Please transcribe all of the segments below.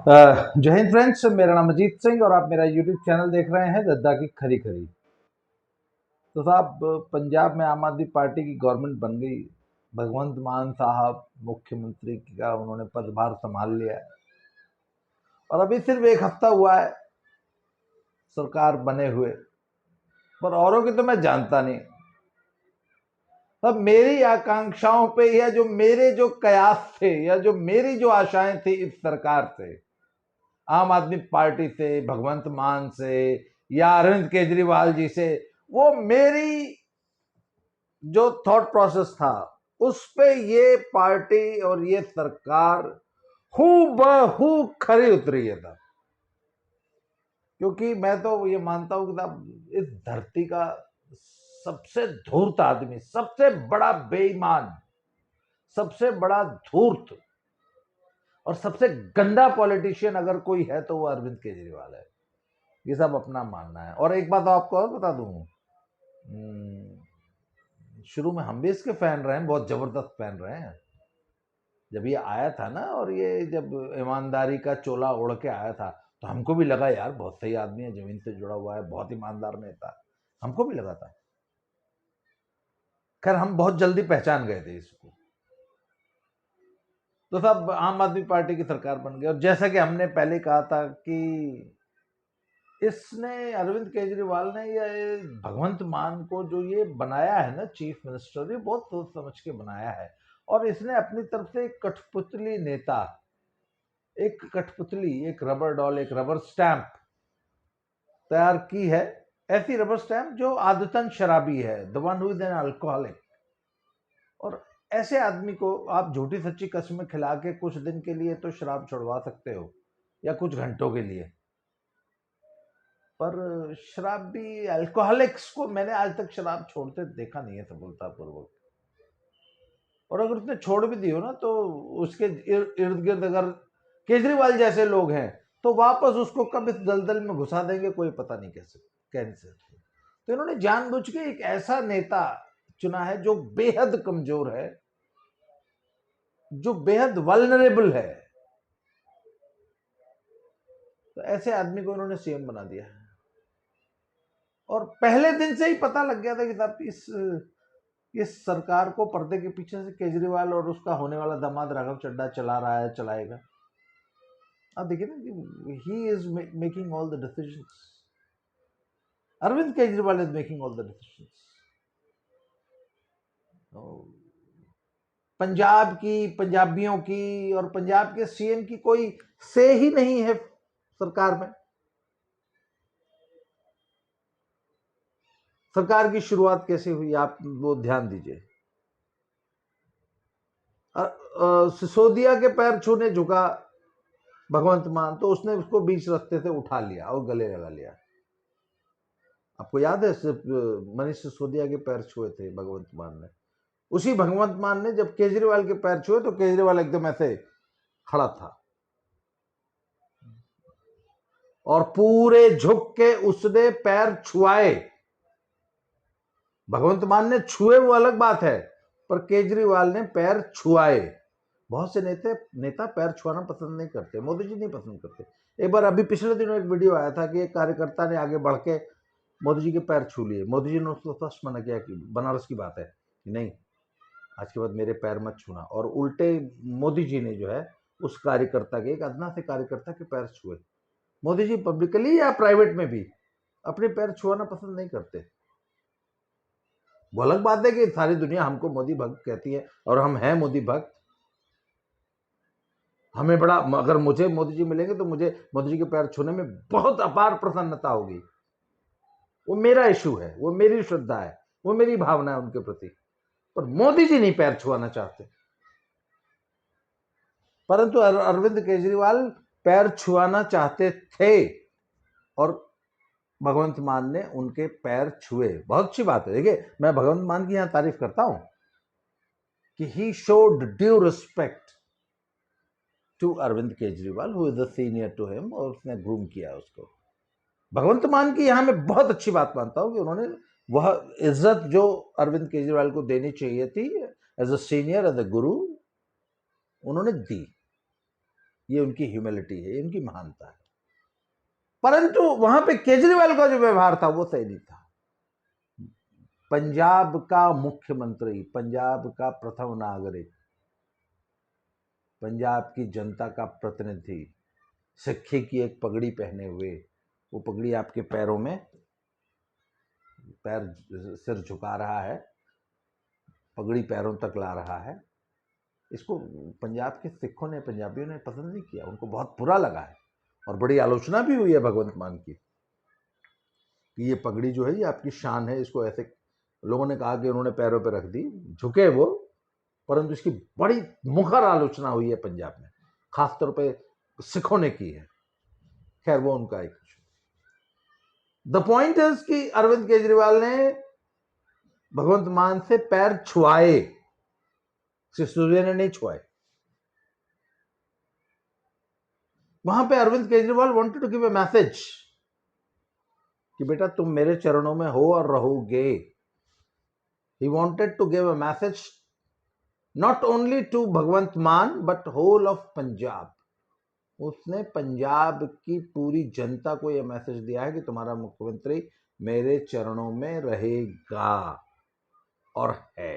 जय हिंद फ्रेंड्स, मेरा नाम अजीत सिंह और आप मेरा यूट्यूब चैनल देख रहे हैं दद्दा की खरी खरी। तो साहब, पंजाब में आम आदमी पार्टी की गवर्नमेंट बन गई। भगवंत मान साहब मुख्यमंत्री का उन्होंने पदभार संभाल लिया है और अभी सिर्फ एक हफ्ता हुआ है सरकार बने हुए, पर औरों की तो मैं जानता नहीं। तब मेरी आकांक्षाओं पे या जो मेरे जो कयास थे या जो मेरी जो आशाएं थी इस सरकार से, आम आदमी पार्टी से, भगवंत मान से या अरविंद केजरीवाल जी से, वो मेरी जो थॉट प्रोसेस था उस पे ये पार्टी और ये सरकार हूबहू खरी उतरी है था। क्योंकि मैं तो ये मानता हूं कि इस धरती का सबसे धूर्त आदमी, सबसे बड़ा बेईमान, सबसे बड़ा धूर्त और सबसे गंदा पॉलिटिशियन अगर कोई है तो वो अरविंद केजरीवाल है। ये सब अपना मानना है। और एक बात आपको और बता दूं, शुरू में हम भी इसके फैन रहे हैं, बहुत जबरदस्त फैन रहे हैं। जब ये आया था ना, और ये जब ईमानदारी का चोला ओढ़ के आया था तो हमको भी लगा यार बहुत सही आदमी है, जमीन से जुड़ा हुआ है, बहुत ईमानदार नेता, हमको भी लगा था। खैर हम बहुत जल्दी पहचान गए थे इसको। तो सब आम आदमी पार्टी की सरकार बन गई और जैसा कि हमने पहले कहा था कि इसने, अरविंद केजरीवाल ने, ये भगवंत मान को जो ये बनाया है ना चीफ मिनिस्टर, ये बहुत सोच समझ के बनाया है। और इसने अपनी तरफ से एक कठपुतली नेता, एक कठपुतली, एक रबर डॉल, एक रबर स्टैंप तैयार की है। ऐसी रबर स्टैंप जो आदतन शराबी है, the one who is an alcoholic. और ऐसे आदमी को आप झूठी सच्ची कस्में खिला के कुछ दिन के लिए तो शराब छुड़वा सकते हो या कुछ घंटों के लिए, पर शराबी अल्कोहलिक्स को मैंने आज तक शराब छोड़ते देखा नहीं है सफलतापूर्वक। और अगर उसने छोड़ भी दी हो ना तो उसके इर्द गिर्द अगर केजरीवाल जैसे लोग हैं तो वापस उसको कब इस दलदल में घुसा देंगे कोई पता नहीं कैसे, कह नहीं सकते। तो इन्होंने जानबूझ के एक ऐसा नेता चुना है जो बेहद कमजोर है, जो बेहद वल्नरेबल है। तो ऐसे आदमी को इन्होंने सीएम बना दिया है। और पहले दिन से ही पता लग गया था कि साहब इस सरकार को पर्दे के पीछे से केजरीवाल और उसका होने वाला दामाद राघव चड्ढा चला रहा है, चलाएगा। आप देखिए ना कि he is making all the decisions, Arvind Kejriwal is making all the decisions. Punjab की, पंजाबियों की और पंजाब के सीएम की कोई से ही नहीं है सरकार में। सरकार की शुरुआत कैसे हुई आप वो ध्यान दीजिए। सिसोदिया के पैर छूने झुका भगवंत मान तो उसने उसको बीच रास्ते से उठा लिया और गले लगा लिया। आपको याद है मनीष सिसोदिया के पैर छुए थे भगवंत मान ने। उसी भगवंत मान ने जब केजरीवाल के पैर छुए तो केजरीवाल एकदम ऐसे खड़ा था और पूरे झुक के उसने पैर छुआए। भगवंत मान ने छुए वो अलग बात है, पर केजरीवाल ने पैर छुआए। बहुत से नेता पैर छुआना पसंद नहीं करते, मोदी जी नहीं पसंद करते। एक बार अभी पिछले दिनों एक वीडियो आया था कि एक कार्यकर्ता ने आगे बढ़ के मोदी जी के पैर छू लिए। मोदी जी ने उसको स्पष्ट मना किया कि बनारस की बात है कि नहीं, आज के बाद मेरे पैर मत छूना। और उल्टे मोदी जी ने जो है उस कार्यकर्ता के, एक अदना से कार्यकर्ता के पैर छुए। मोदी जी पब्लिकली या प्राइवेट में भी अपने पैर छुआना पसंद नहीं करते। वो अलग बात है कि सारी दुनिया हमको मोदी भक्त कहती है और हम हैं मोदी भक्त। हमें बड़ा, अगर मुझे मोदी जी मिलेंगे तो मुझे मोदी जी के पैर छूने में बहुत अपार प्रसन्नता होगी। वो मेरा इशू है, वो मेरी श्रद्धा है, वो मेरी भावना है उनके प्रति। पर मोदी जी नहीं पैर छुआना चाहते। परंतु अरविंद केजरीवाल पैर छुआना चाहते थे और भगवंत मान ने उनके पैर छुए। बहुत अच्छी बात है। देखिए, मैं भगवंत मान की यहां तारीफ करता हूं कि he showed due respect to Arvind Kejriwal who is the senior to him, और उसने ग्रूम किया उसको। भगवंत मान की यहां मैं बहुत अच्छी बात मानता हूं कि उन्होंने वह इज्जत जो अरविंद केजरीवाल को देनी चाहिए थी as a senior, as a guru, उन्होंने दी। ये उनकी ह्यूमिलिटी है, इनकी महानता है। परंतु वहां पे केजरीवाल का जो व्यवहार था वो सही नहीं था। पंजाब का मुख्यमंत्री, पंजाब का प्रथम नागरिक, पंजाब की जनता का प्रतिनिधि, सिक्खे की एक पगड़ी पहने हुए, वो पगड़ी आपके पैरों में, पैर सिर झुका रहा है, पगड़ी पैरों तक ला रहा है। इसको पंजाब के सिखों ने, पंजाबियों ने पसंद नहीं किया, उनको बहुत बुरा लगा है और बड़ी आलोचना भी हुई है भगवंत मान की कि ये पगड़ी जो है ये आपकी शान है, इसको ऐसे लोगों ने कहा कि उन्होंने पैरों पे रख दी, झुके वो, परंतु इसकी बड़ी मुखर आलोचना हुई है पंजाब में, खासतौर पे सिखों ने की है। खैर वो उनका एक द पॉइंट इज कि अरविंद केजरीवाल ने भगवंत मान से पैर छुआए, सिसोदिया ने नहीं छुआए। वहां पे Arvind Kejriwal wanted to give a message कि बेटा तुम मेरे चरणों में हो और रहोगे। He wanted to give a message not only to Bhagwant Mann but whole of Punjab. उसने पंजाब की पूरी जनता को यह मैसेज दिया है कि तुम्हारा मुख्यमंत्री मेरे चरणों में रहेगा और है।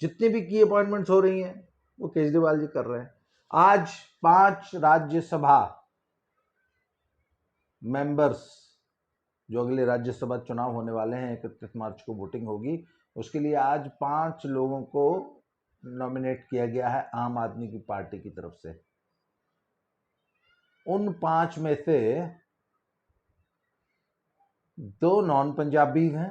जितनी भी की अपॉइंटमेंट्स हो रही हैं वो केजरीवाल जी कर रहे हैं। आज 5 राज्यसभा मेंबर्स, जो अगले राज्यसभा चुनाव होने वाले हैं, 31 मार्च को वोटिंग होगी, उसके लिए आज 5 लोगों को नॉमिनेट किया गया है आम आदमी की पार्टी की तरफ से। उन 5 में से 2 नॉन पंजाबी हैं,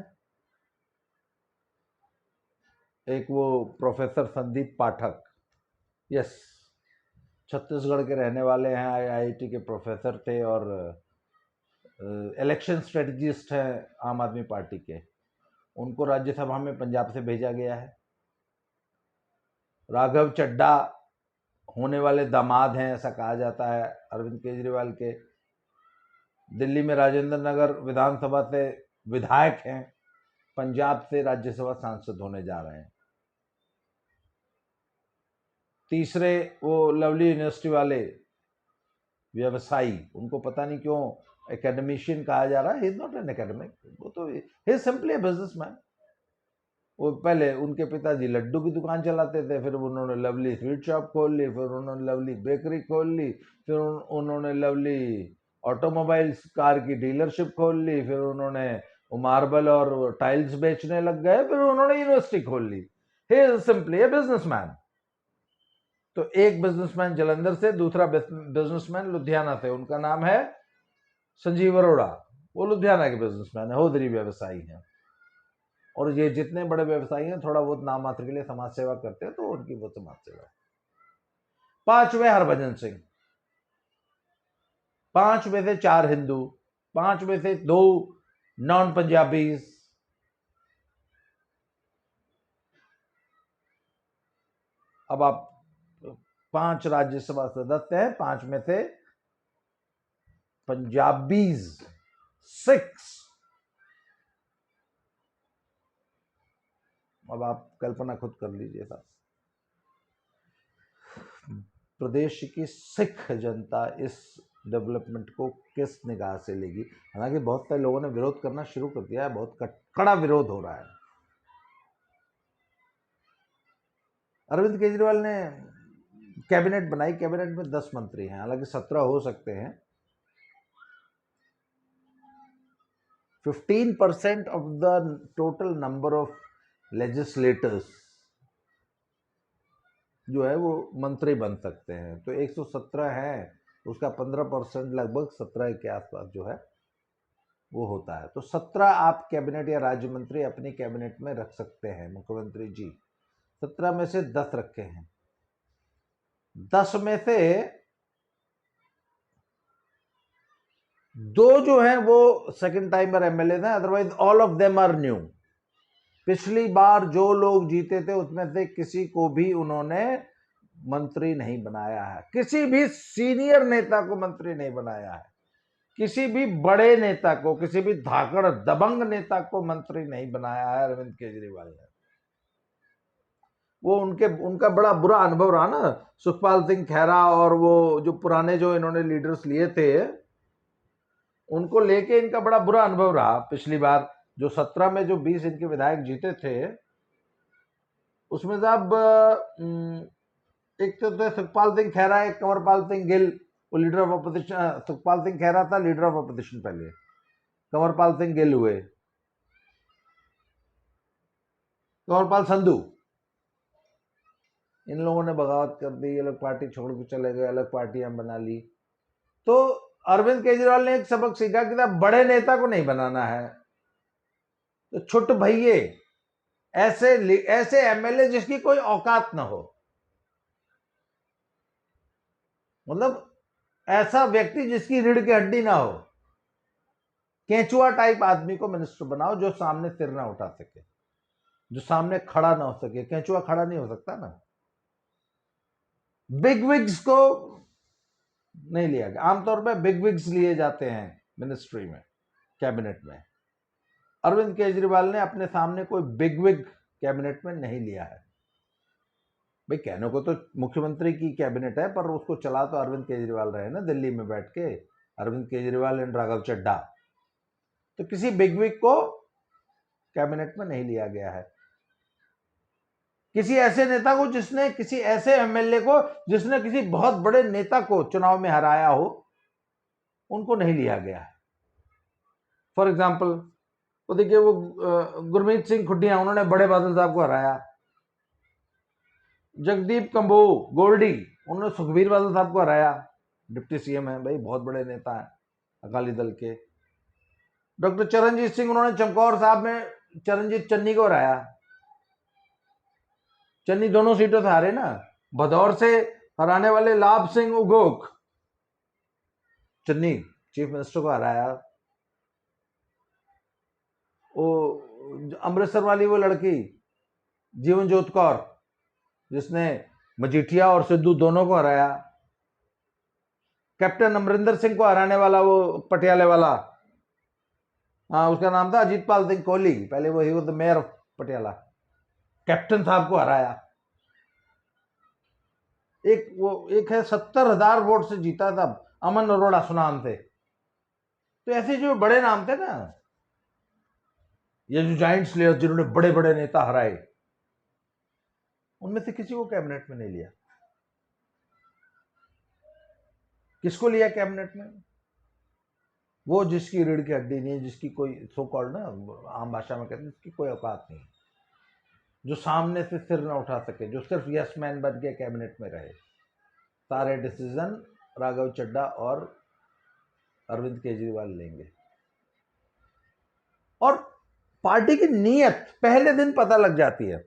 एक वो प्रोफेसर संदीप पाठक, यस, छत्तीसगढ़ के रहने वाले हैं, आईआईटी के प्रोफेसर थे और इलेक्शन स्ट्रेटजिस्ट हैं आम आदमी पार्टी के। उनको राज्यसभा में पंजाब से भेजा गया है। राघव चड्ढा होने वाले दामाद हैं, ऐसा कहा जाता है अरविंद केजरीवाल के। दिल्ली में राजेंद्र नगर विधानसभा से विधायक हैं, पंजाब से राज्यसभा सांसद होने जा रहे हैं। तीसरे वो लवली यूनिवर्सिटी वाले व्यवसायी, उनको पता नहीं क्यों एकेडमिशियन कहा जा रहा है। He is not an academic, वो तो ही इज सिंपली अ बिजनेसमैन। वो पहले उनके पिताजी लड्डू की दुकान चलाते थे, फिर उन्होंने लवली स्वीट शॉप खोल ली, फिर उन्होंने लवली बेकरी खोल ली, फिर उन्होंने लवली ऑटोमोबाइल्स कार की डीलरशिप खोल ली, फिर उन्होंने मार्बल और टाइल्स बेचने लग गए, फिर उन्होंने यूनिवर्सिटी खोल ली। He is simply a businessman. तो एक बिजनेसमैन जलंधर से, दूसरा बिजनेसमैन लुधियाना से, उनका नाम है संजीव अरोड़ा, वो लुधियाना के बिजनेसमैन है, होदरी व्यवसायी हैं। और ये जितने बड़े व्यवसायी हैं थोड़ा बहुत नाम मात्र के लिए समाज सेवा करते हैं, तो उनकी वो समाज सेवा। 5वें हरभजन सिंह, 5 में से 4 हिंदू, 5 में से 2 नॉन पंजाबीज। अब आप 5 राज्यसभा सदस्य हैं, 5 में से पंजाबीज 6। अब आप कल्पना खुद कर लीजिए साहब, प्रदेश की सिख जनता इस डेवलपमेंट को किस निगाह से लेगी। हालांकि बहुत सारे लोगों ने विरोध करना शुरू कर दिया है, बहुत कड़ा विरोध हो रहा है। अरविंद केजरीवाल ने कैबिनेट बनाई, कैबिनेट में 10 मंत्री हैं, हालांकि 17 हो सकते हैं। 15% of the total number of legislators जो है वो मंत्री बन सकते हैं। तो 117 है, उसका 15% लगभग 17 के आसपास जो है वो होता है। तो 17 आप कैबिनेट या राज्य मंत्री अपनी कैबिनेट में रख सकते हैं मुख्यमंत्री जी। 17 में से 10 रखे हैं, 10 में से 2 जो हैं वो सेकंड टाइमर एमएलए हैं, otherwise all of them are new. पिछली बार जो लोग जीते थे उसमें से किसी को भी उन्होंने मंत्री नहीं बनाया है, किसी भी सीनियर नेता को मंत्री नहीं बनाया है, किसी भी बड़े नेता को, किसी भी धाकड़ दबंग नेता को मंत्री नहीं बनाया है अरविंद केजरीवाल ने। वो उनका बड़ा बुरा अनुभव रहा ना, सुखपाल सिंह खैरा और वो जो पुराने जो इन्होंने लीडर्स लिए थे, उनको लेके इनका बड़ा बुरा अनुभव रहा। पिछली बार जो 17 में जो 20 इनके विधायक जीते थे, उसमें साहब एक तो थे सुखपाल सिंह खैरा, एक कंवरपाल सिंह गिल, वो leader of opposition. Sukhpal Singh Khaira था लीडर ऑफ अपोजिशन पहले, कंवरपाल सिंह गिल हुए, कंवरपाल संधू। इन लोगों ने बगावत कर दी, ये लोग पार्टी छोड़ के चले गए, अलग पार्टियां बना ली। तो अरविंद केजरीवाल ने एक सबक सीखा कि बड़े नेता को नहीं बनाना है, तो छुट भइये, ऐसे एमएलए जिसकी कोई औकात ना हो, मतलब ऐसा व्यक्ति जिसकी रीढ़ की हड्डी ना हो, केंचुआ टाइप आदमी को मिनिस्टर बनाओ, जो सामने सिर ना उठा सके, जो सामने खड़ा ना हो सके। केंचुआ खड़ा नहीं हो सकता ना। बिग विग्स को नहीं लिया गया। आमतौर पर बिग विग्स लिए जाते हैं मिनिस्ट्री में, कैबिनेट में। अरविंद केजरीवाल ने अपने सामने कोई बिग विग कैबिनेट में नहीं लिया है। भाई कहने को तो मुख्यमंत्री की कैबिनेट है, पर उसको चला तो अरविंद केजरीवाल रहे ना दिल्ली में बैठ के, अरविंद केजरीवाल एंड राघव चड्ढा। तो किसी बिग विग को कैबिनेट में नहीं लिया गया है। किसी ऐसे नेता को जिसने, किसी ऐसे एमएलए को जिसने किसी बहुत बड़े नेता को चुनाव में हराया हो, उनको नहीं लिया गया है। फॉर एग्जाम्पल तो देखिए वो गुरमीत सिंह खुड्डिया, उन्होंने बड़े बादल साहब को हराया। जगदीप कंबोह गोल्डी, उन्होंने सुखबीर बादल साहब को हराया, डिप्टी सीएम है भाई, बहुत बड़े नेता हैं अकाली दल के। डॉक्टर चरणजीत सिंह, उन्होंने चमकौर साहब में चरणजीत चन्नी को हराया। चन्नी दोनों सीटों से हारे ना, भदौर से हराने वाले लाभ सिंह उगोक, चन्नी चीफ मिनिस्टर को हराया। वो अमृतसर वाली वो लड़की जीवनजोत कौर, जिसने मजीठिया और सिद्धू दोनों को हराया। कैप्टन अमरिंदर सिंह को हराने वाला वो पटियाले वाला, हाँ उसका नाम था अजीतपाल सिंह कोहली, पहले वो he was the mayor of Patiala, captain साहब को हराया। एक है 70,000 वोट से जीता था, अमन अरोड़ा सुनाम थे। तो ऐसे जो बड़े नाम थे ना, ये जो जाइंट स्लेयर जिन्होंने बड़े बड़े नेता हराए, उनमें से किसी को कैबिनेट में नहीं लिया। किसको लिया कैबिनेट में? वो जिसकी रीढ़ की हड्डी नहीं है, जिसकी कोई सो कॉल्ड ना, आम भाषा में कहते हैं जिसकी कोई औकात नहीं, जो सामने से सिर ना उठा सके, जो सिर्फ यस मैन बन के कैबिनेट में रहे। सारे डिसीजन राघव चड्ढा और अरविंद केजरीवाल लेंगे। और पार्टी की नीयत पहले दिन पता लग जाती है।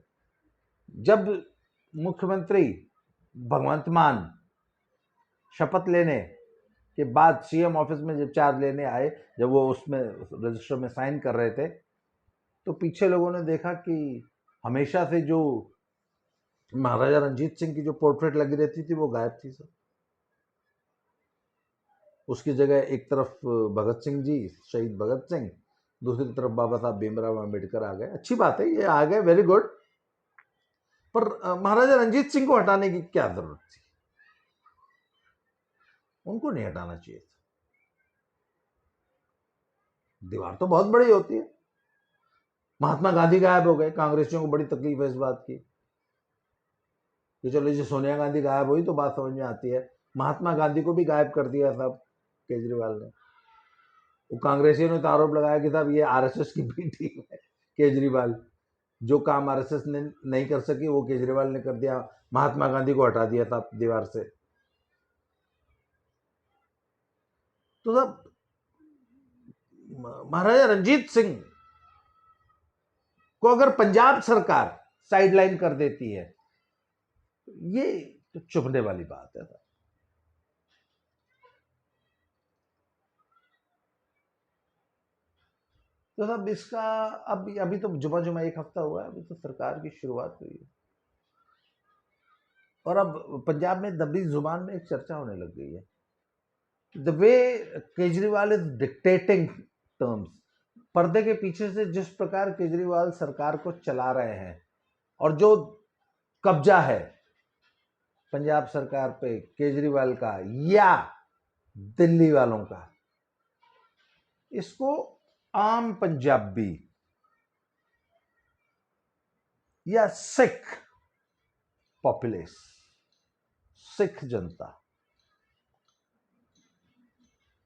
जब मुख्यमंत्री भगवंत मान शपथ लेने के बाद सीएम ऑफिस में जब चार्ज लेने आए, जब वो उसमें रजिस्टर में साइन कर रहे थे, तो पीछे लोगों ने देखा कि हमेशा से जो महाराजा रंजीत सिंह की जो पोर्ट्रेट लगी रहती थी वो गायब थी सर। उसकी जगह एक तरफ भगत सिंह जी, शहीद भगत सिंह, दूसरी तरफ बाबा साहब भीमराव अम्बेडकर आ गए। अच्छी बात है, ये आ गए, वेरी गुड। पर महाराजा रंजीत सिंह को हटाने की क्या जरूरत थी? उनको नहीं हटाना चाहिए था। दीवार तो बहुत बड़ी होती है। महात्मा गांधी गायब हो गए, कांग्रेसियों को बड़ी तकलीफ है इस बात की कि चलो जी सोनिया गांधी गायब हुई तो बात समझ में आती है। महात्मा गांधी को भी गायब कर दिया साहब केजरीवाल ने। वो कांग्रेसियों ने तो आरोप लगाया कि साहब ये आरएसएस की बी टीम है। केजरीवाल जो काम आरएसएस ने नहीं कर सकी वो केजरीवाल ने कर दिया, महात्मा गांधी को हटा दिया था दीवार से। तो साहब महाराजा रंजीत सिंह को अगर पंजाब सरकार साइडलाइन कर देती है, ये तो चुभने वाली बात है। तो साहब इसका अभी तो जुमा एक हफ्ता हुआ है, अभी तो सरकार की शुरुआत हुई है, और अब पंजाब में दबी जुबान में एक चर्चा होने लग गई है, the way Kejriwal is dictating terms. पर्दे के पीछे से जिस प्रकार केजरीवाल सरकार को चला रहे हैं, और जो कब्जा है पंजाब सरकार पे केजरीवाल का या दिल्ली वालों का, इसको आम पंजाबी या सिख पॉपुलेस, सिख जनता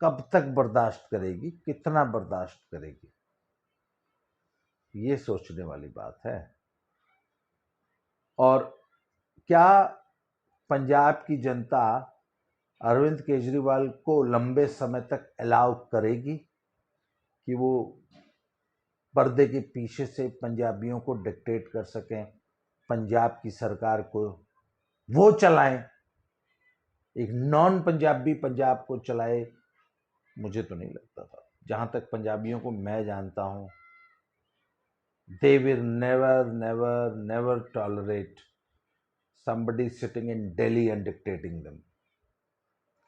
कब तक बर्दाश्त करेगी, कितना बर्दाश्त करेगी, ये सोचने वाली बात है। और क्या पंजाब की जनता अरविंद केजरीवाल को लंबे समय तक अलाउ करेगी कि वो पर्दे के पीछे से पंजाबियों को डिक्टेट कर सकें, पंजाब की सरकार को वो चलाएं, एक नॉन पंजाबी पंजाब को चलाए? मुझे तो नहीं लगता था। जहां तक पंजाबियों को मैं जानता हूं, they will never never never tolerate somebody sitting in Delhi and dictating them।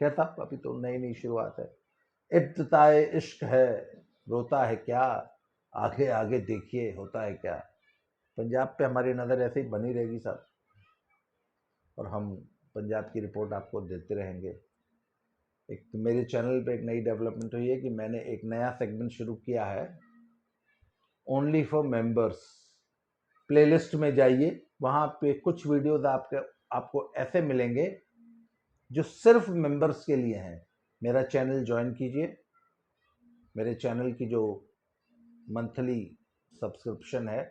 कहता अभी तो नई नई शुरुआत है, इब्तिदाए इश्क है, रोता है क्या, आगे आगे देखिए होता है क्या। पंजाब पे हमारी नज़र ऐसे ही बनी रहेगी साहब, और हम पंजाब की रिपोर्ट आपको देते रहेंगे। एक मेरे चैनल पे एक नई डेवलपमेंट हुई है कि मैंने एक नया सेगमेंट शुरू किया है, ओनली फॉर मेंबर्स। प्लेलिस्ट में जाइए, वहाँ पे कुछ वीडियोस आपको ऐसे मिलेंगे जो सिर्फ मेंबर्स के लिए हैं। मेरा चैनल ज्वाइन कीजिए, मेरे चैनल की जो मंथली सब्सक्रिप्शन है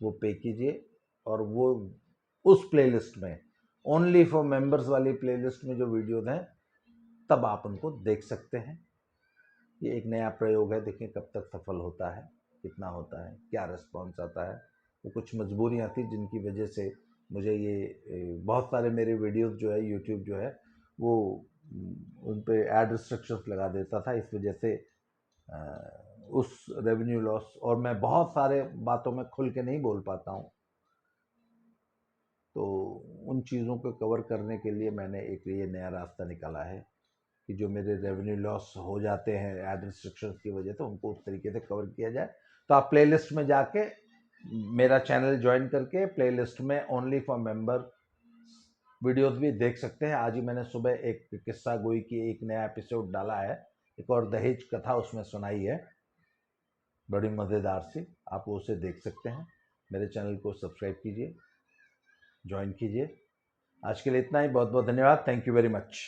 वो पे कीजिए, और वो उस प्लेलिस्ट में ओनली फॉर मेंबर्स वाली प्लेलिस्ट में जो वीडियोस हैं तब आप उनको देख सकते हैं। ये एक नया प्रयोग है, देखें कब तक सफल होता है, कितना होता है, क्या रिस्पॉन्स आता है। वो कुछ मजबूरियाँ थी जिनकी वजह से मुझे ये बहुत सारे मेरे वीडियोस जो है यूट्यूब जो है वो उन पे एड रिस्ट्रिक्शंस लगा देता था, इस वजह से उस रेवेन्यू लॉस, और मैं बहुत सारे बातों में खुल के नहीं बोल पाता हूँ, तो उन चीज़ों को कवर करने के लिए मैंने एक ये नया रास्ता निकाला है कि जो मेरे रेवेन्यू लॉस हो जाते हैं एड रिस्ट्रिक्शंस की वजह से, उनको उस तरीके से कवर किया जाए। तो आप प्लेलिस्ट में जाके मेरा चैनल ज्वाइन करके प्लेलिस्ट में ओनली फॉर मेंबर वीडियोस भी देख सकते हैं। आज ही मैंने सुबह एक किस्सा गोई की एक नया एपिसोड डाला है, एक और दहेज कथा उसमें सुनाई है, बड़ी मज़ेदार सी, आप उसे देख सकते हैं। मेरे चैनल को सब्सक्राइब कीजिए, ज्वाइन कीजिए। आज के लिए इतना ही, बहुत बहुत धन्यवाद, थैंक यू वेरी मच।